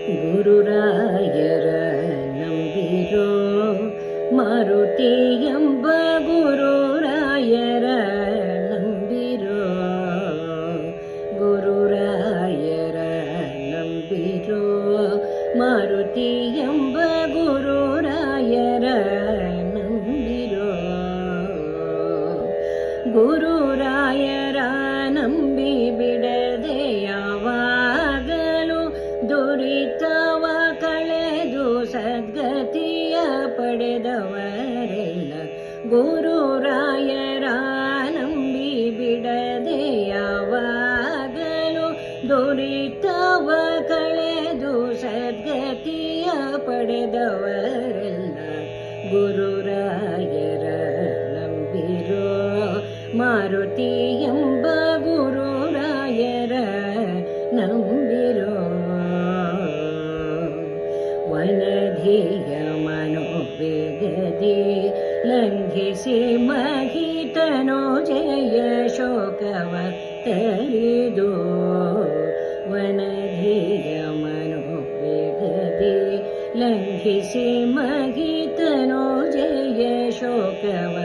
ಗುರುರಾಯರ ನಂಬಿರೋ ಮಾರುತಿ ಎಂಬ ಗುರುರಾಯರ ನಂಬಿರೋ ಗುರುರಾಯರ ನಂಬಿರೋ ಮಾರುತಿ ಎಂಬ ಗುರುರಾಯರ ನಂಬಿರೋ ಗುರುರಾಯರ ನಂಬಿ ಬಿಡದೆ ಯಾವಾಗಲೂ ದುರಿತವ ಕಳೆದು ಸದ್ಗತಿಯ ಪಡೆದವರೆಲ್ಲ ಗುರುರಾಯರ ನಂಬಿ ಬಿಡದೆ ಯಾವಾಗಲೂ ದುರಿತವ ಕಳೆದು ಸದ್ಗತಿಯ ಪಡೆದವರೆಲ್ಲ ಗುರುರಾಯರ ನಂಬಿರೋ ಮಾರುತಿ ಎಂಬ ಗುರುರಾಯರ ನಂಬಿರೋ ವನಧಿಯ ಮನೋವೇಗದಿ ಲಂಘಿಸಿ ಮಹಿತನೋ ಜಯ ಶೋಕವ ತರಿದು ವನಧಿಯ ಮನೋವೇಗದಿ ಲಂಘಿಸಿ ಮಹಿತನೋ ಜಯ ಶೋಕವ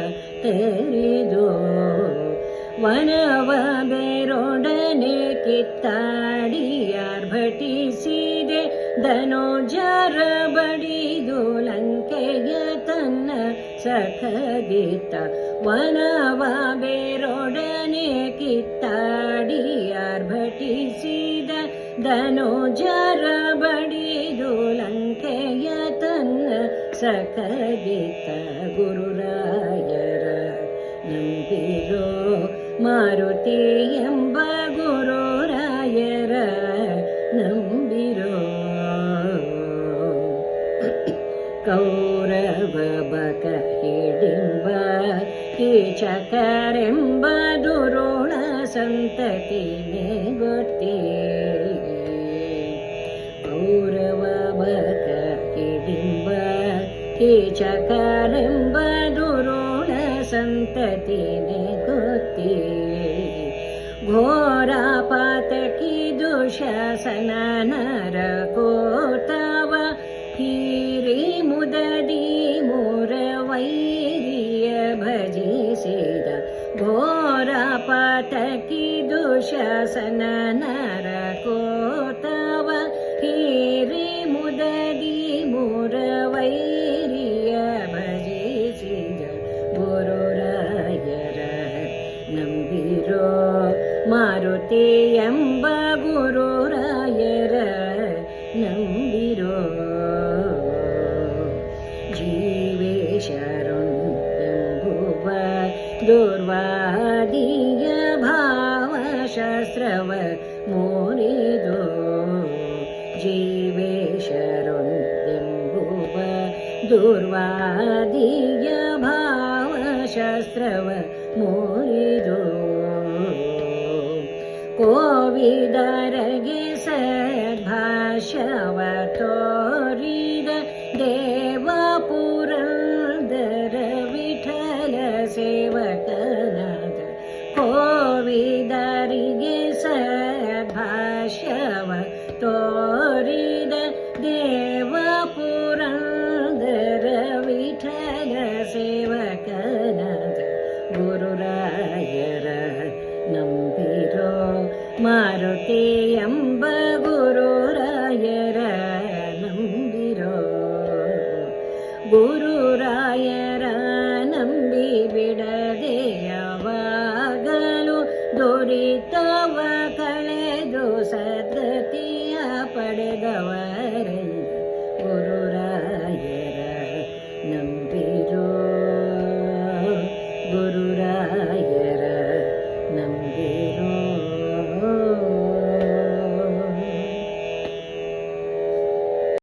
ತರಿದು ವನವ ಬೇರೊಡನೆ ಕಿತ್ತಾಡಿಯಾರ್ಭಟಿಸಿದೆ ಧನುಜರ ಬಡಿದು ಲಂಕೆಯ ತನ್ನ ಸಖದಿತ್ತ ವನವ ಬೇರೊಡನೆ ಕಿತ್ತಾಡಿಯಾರ್ಭಟಿಸಿದ ಧನುಜರ ಬಡಿದು ಲಂಕೆಯ ತನ್ನ ಸಖದಿತ್ತ ಗುರುರಾಯರ ನಂಬಿರೋ ಮಾರುತಿ ಎಂಬ ಗುರುರಾಯರ ನಂಬಿರೋ ಕೌರವ ಬಕ ಹಿಡಿಂಬ ಕೀಚಕರೆಂಬ ದುರೋಣ ಸಂತತಿನೇ ಗೊತ್ತೇ ಕೌರವ ಬಕ ಹಿಡಿಂಬ ಕೀಚಕರೆಂಬ ದುರೋಣ ಸಂತತಿನೇ ಗೊತ್ತೇ ಘೋರ ಪಾತಕಿ ದುಶಾಸನ ನರಕೋತವ ಹೀರಿ ಮುದದಿ ಮೂರ ವೈರಿಯ ಭಜಿಸಿದ ಘೋರ ಪಾತಕಿ ದುಶಾಸನ ನರಕೋತವ ಹೀರಿ ಮುದದಿ ಮೂರ ವೈರಿಯ ಭಜಿಸಿದ ಗುರುರಾಯರ ನಂಬಿರೋ ಮಾರುತಿ ಎಂಬ ಗುರುರಾಯರ ನಂಬಿರೋ ಜೀವೇಶರುಂಬೆಂಬುವ ದುರ್ವಾದಿಯ ಭಾವಶಾಸ್ತ್ರವ ಮುರಿದು ಜೀವೇಶರುಂಬೆಂಬುವ ದುರ್ವಾದಿಯ ಭಾವಶಾಸ್ತ್ರವ ಮುರಿದು ಕೋವಿದರಗೆ ಸದ್ಭಾಷವ ತೋರಿದ ದೇವ ಪುರಂದರ ವಿಠಲ ಸೇವಕನಾದ ಕೋವಿದರಿಗೆ ಸದ್ಭಾಷವ ತೋರಿದ ದೇವ ಪುರಂದರ ವಿಠಲ ಸೇವಕನಾದ ಗುರುರಾಯರ ನಂಬಿರೋ ಮಾರುತಿ ಎಂಬ ಗುರುರಾಯರ ನಂಬಿರೋ ಗುರುರಾಯರ ನಂಬಿ ಬಿಡದೆ ಯಾವಾಗಲೂ ದುರಿತವ ಕಳೆದು ಸದ್ಗತಿಯ ಪಡೆದವ